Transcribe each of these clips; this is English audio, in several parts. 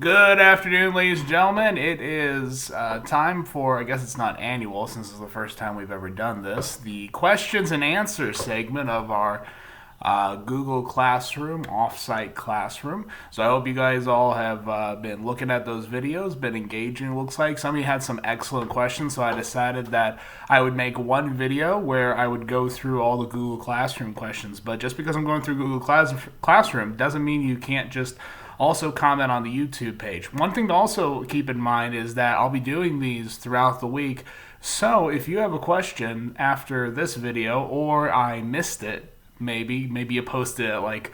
Good afternoon, ladies and gentlemen. It is time for, I guess it's not annual since it's the first time we've ever done this, the questions and answers segment of our Google Classroom, off-site classroom. So I hope you guys all have been looking at those videos, been engaging, it looks like. Some of you had some excellent questions, so I decided that I would make one video where I would go through all the Google Classroom questions. But just because I'm going through Google Classroom doesn't mean you can't just also comment on the YouTube page. One thing to also keep in mind is that I'll be doing these throughout the week. So if you have a question after this video or I missed it, maybe you posted it at like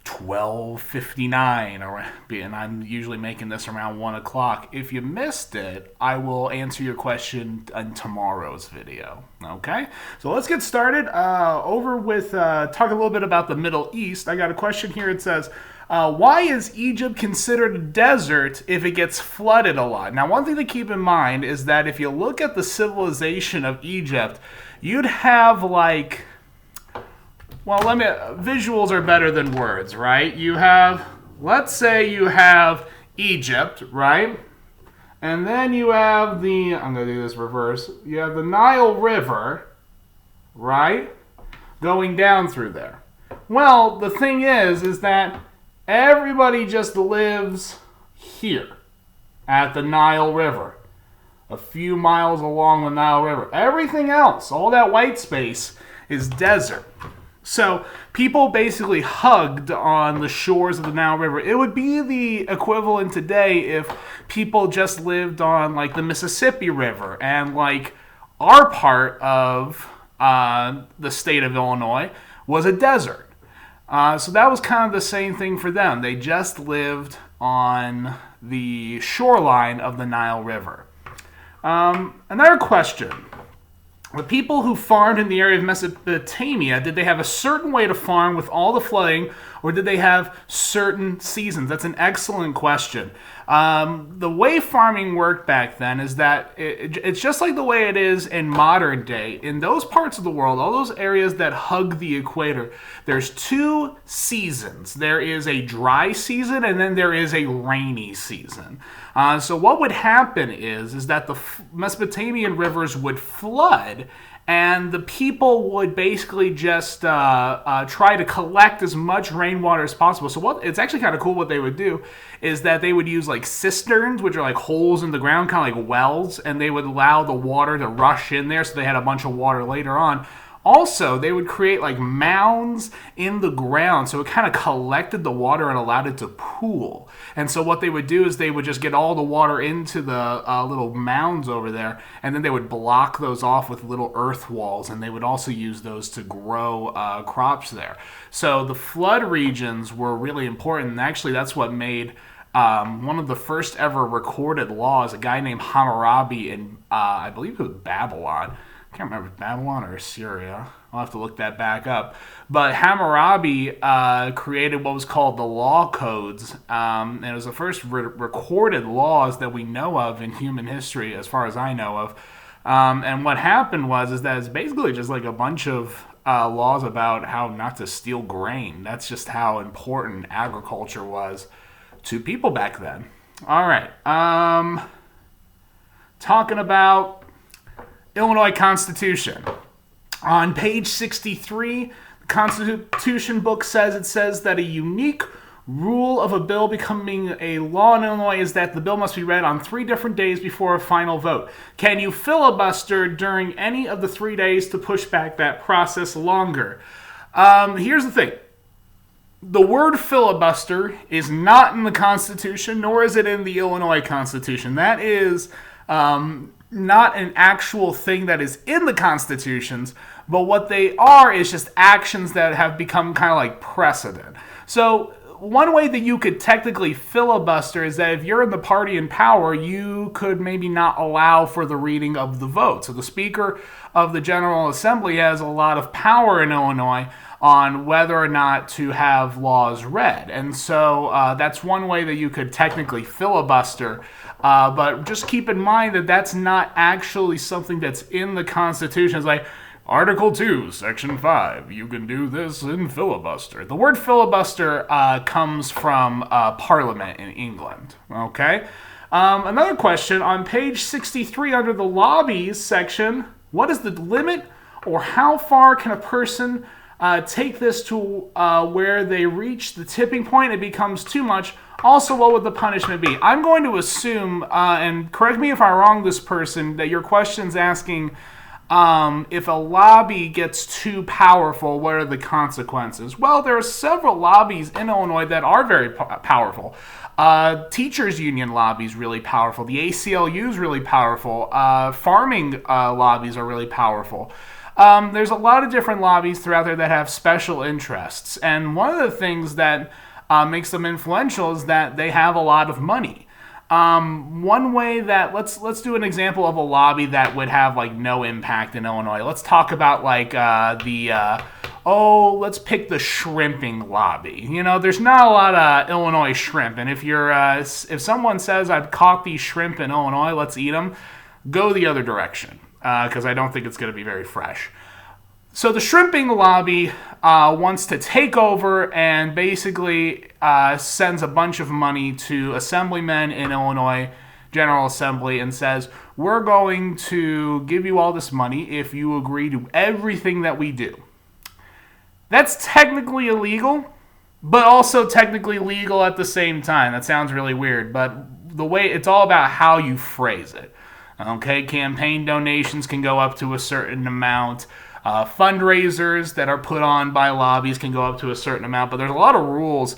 12:59, and I'm usually making this around 1 o'clock. If you missed it, I will answer your question in tomorrow's video. Okay? So let's get started. Over with talk a little bit about the Middle East. I got a question here. It says, why is Egypt considered a desert if it gets flooded a lot? Now, one thing to keep in mind is that if you look at the civilization of Egypt, you'd have like, visuals are better than words, right? You have, let's say you have Egypt, right? And then you have I'm going to do this reverse. You have the Nile River, right? Going down through there. Well, the thing is that everybody just lives here at the Nile River, a few miles along the Nile River. Everything else, all that white space, is desert. So people basically hugged on the shores of the Nile River. It would be the equivalent today if people just lived on like the Mississippi River, and like our part of the state of Illinois was a desert. So that was kind of the same thing for them. They just lived on the shoreline of the Nile River. Another question. The people who farmed in the area of Mesopotamia, did they have a certain way to farm with all the flooding, or did they have certain seasons? That's an excellent question. The way farming worked back then is that it's just like the way it is in modern day. In those parts of the world, all those areas that hug the equator, there's two seasons. There is a dry season, and then there is a rainy season. So what would happen is that the Mesopotamian rivers would flood, and the people would basically just try to collect as much rainwater as possible. So it's actually kind of cool what they would do is that they would use like cisterns, which are like holes in the ground, kind of like wells, and they would allow the water to rush in there so they had a bunch of water later on. Also, they would create like mounds in the ground, so it kind of collected the water and allowed it to pool. And so what they would do is they would just get all the water into the little mounds over there, and then they would block those off with little earth walls, and they would also use those to grow crops there. So the flood regions were really important, and actually that's what made one of the first ever recorded laws, a guy named Hammurabi in, I believe it was Babylon. I can't remember if Babylon or Assyria. I'll have to look that back up. But Hammurabi created what was called the Law Codes. And it was the first recorded laws that we know of in human history, as far as I know of. And what happened is that it's basically just like a bunch of laws about how not to steal grain. That's just how important agriculture was to people back then. All right. Talking about Illinois Constitution. On page 63, the Constitution book says that a unique rule of a bill becoming a law in Illinois is that the bill must be read on 3 different days before a final vote. Can you filibuster during any of the 3 days to push back that process longer? Here's the thing. The word filibuster is not in the Constitution, nor is it in the Illinois Constitution. That is not an actual thing that is in the constitutions, but what they are is just actions that have become kind of like precedent. So one way that you could technically filibuster is that if you're in the party in power, you could maybe not allow for the reading of the vote. So the Speaker of the General Assembly has a lot of power in Illinois on whether or not to have laws read. And so that's one way that you could technically filibuster. But just keep in mind that that's not actually something that's in the Constitution. It's like, Article 2, Section 5, you can do this in filibuster. The word filibuster comes from Parliament in England, okay? Another question, on page 63 under the lobbies section, what is the limit or how far can a person take this to where they reach the tipping point, it becomes too much? Also, what would the punishment be? I'm going to assume, and correct me if I'm wrong, this person, that your question's asking if a lobby gets too powerful, what are the consequences? Well, there are several lobbies in Illinois that are very powerful. Teachers union lobbies really powerful. The ACLU is really powerful. Farming lobbies are really powerful. There's a lot of different lobbies throughout there that have special interests. And one of the things that makes them influential is that they have a lot of money. One way that let's do an example of a lobby that would have like no impact in Illinois. Let's talk about like let's pick the shrimping lobby. You know, there's not a lot of Illinois shrimp, and if someone says I've caught these shrimp in Illinois, let's eat them, go the other direction because I don't think it's going to be very fresh. So the shrimping lobby wants to take over and basically sends a bunch of money to assemblymen in Illinois General Assembly and says, we're going to give you all this money if you agree to everything that we do. That's technically illegal, but also technically legal at the same time. That sounds really weird, but the way it's all about how you phrase it. Okay, campaign donations can go up to a certain amount. Fundraisers that are put on by lobbies can go up to a certain amount, but there's a lot of rules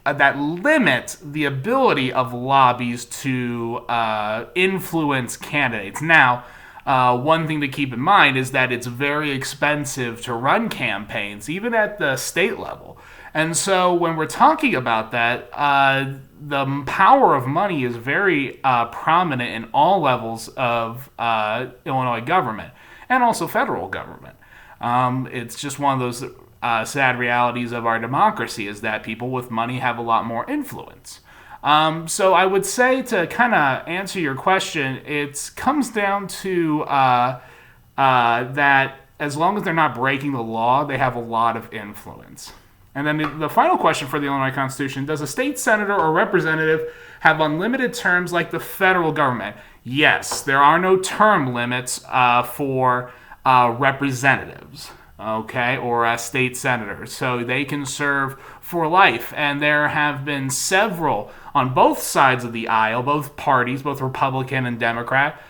that limit the ability of lobbies to influence candidates. Now, one thing to keep in mind is that it's very expensive to run campaigns, even at the state level. And so when we're talking about that, the power of money is very prominent in all levels of Illinois government and also federal government. It's just one of those sad realities of our democracy is that people with money have a lot more influence. So I would say to kind of answer your question, it comes down to that as long as they're not breaking the law, they have a lot of influence. And then the final question for the Illinois Constitution, does a state senator or representative have unlimited terms like the federal government? Yes, there are no term limits for representatives, okay, or state senators. So they can serve for life. And there have been several on both sides of the aisle, both parties, both Republican and Democrat,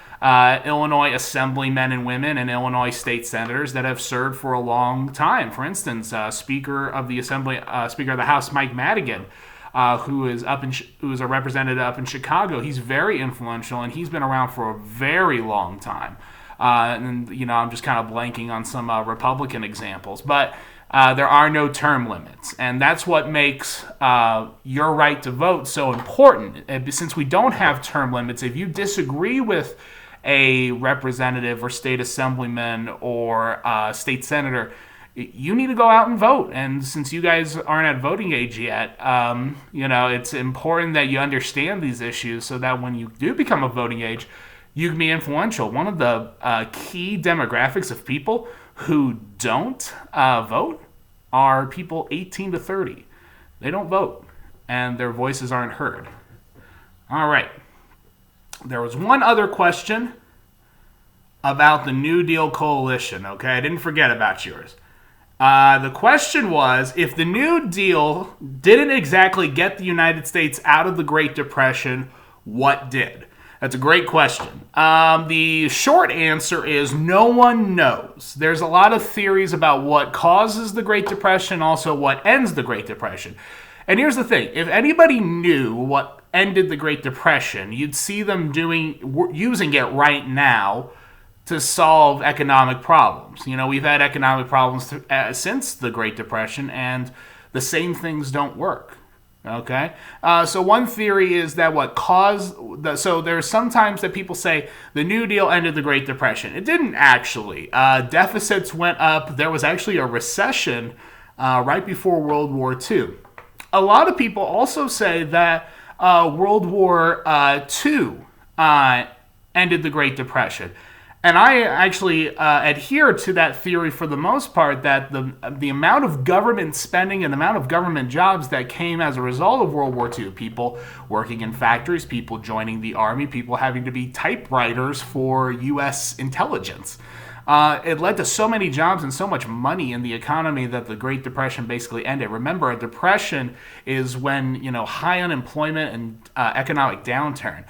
Illinois assemblymen and women and Illinois state senators that have served for a long time. For instance, Speaker of the House, Mike Madigan, who is a representative up in Chicago. He's very influential, and he's been around for a very long time. And I'm just kind of blanking on some Republican examples, but there are no term limits, and that's what makes your right to vote so important. Since we don't have term limits, if you disagree with a representative or state assemblyman or state senator, you need to go out and vote. And since you guys aren't at voting age yet, it's important that you understand these issues so that when you do become of voting age, you can be influential. One of the key demographics of people who don't vote are people 18 to 30. They don't vote, and their voices aren't heard. All right. There was one other question about the New Deal coalition, okay? I didn't forget about yours. The question was, if the New Deal didn't exactly get the United States out of the Great Depression, what did? That's a great question. The short answer is no one knows. There's a lot of theories about what causes the Great Depression, also what ends the Great Depression. And here's the thing. If anybody knew what ended the Great Depression, you'd see them using it right now to solve economic problems. We've had economic problems since the Great Depression, and the same things don't work. Okay? So one theory is that so there's sometimes that people say the New Deal ended the Great Depression. It didn't actually. Deficits went up. There was actually a recession right before World War II. A lot of people also say that World War II ended the Great Depression. And I actually adhere to that theory for the most part, that the amount of government spending and the amount of government jobs that came as a result of World War II, people working in factories, people joining the army, people having to be typewriters for U.S. intelligence. It led to so many jobs and so much money in the economy that the Great Depression basically ended. Remember, a depression is when, high unemployment and economic downturn.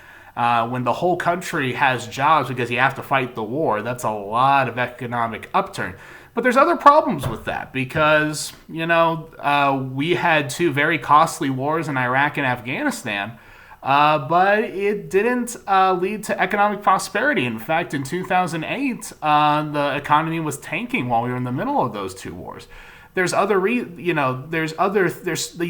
When the whole country has jobs because you have to fight the war, that's a lot of economic upturn. But there's other problems with that because, we had two very costly wars in Iraq and Afghanistan, but it didn't lead to economic prosperity. In fact, in 2008, the economy was tanking while we were in the middle of those two wars. The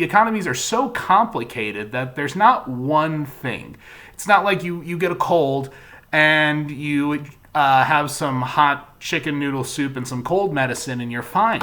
economies are so complicated that there's not one thing. It's not like you get a cold and you have some hot chicken noodle soup and some cold medicine and you're fine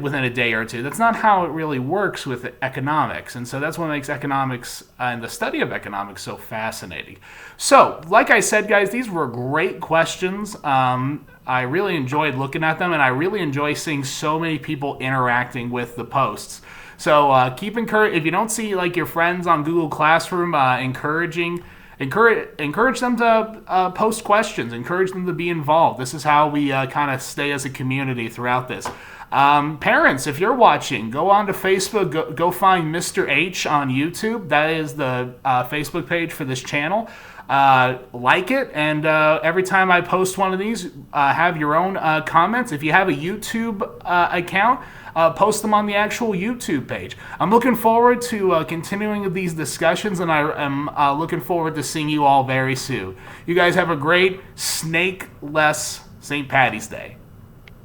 within a day or two. That's not how it really works with economics. And so that's what makes economics and the study of economics so fascinating. So, like I said, guys, these were great questions. I really enjoyed looking at them, and I really enjoy seeing so many people interacting with the posts. So if you don't see your friends on Google Classroom encourage them to post questions, encourage them to be involved. This is how we kind of stay as a community throughout this. Parents, if you're watching, go on to Facebook, go find Mr. H on YouTube. That is the Facebook page for this channel. Like it, and every time I post one of these, have your own comments. If you have a YouTube account, post them on the actual YouTube page. I'm looking forward to continuing these discussions, and I am looking forward to seeing you all very soon. You guys have a great snake-less St. Patty's Day.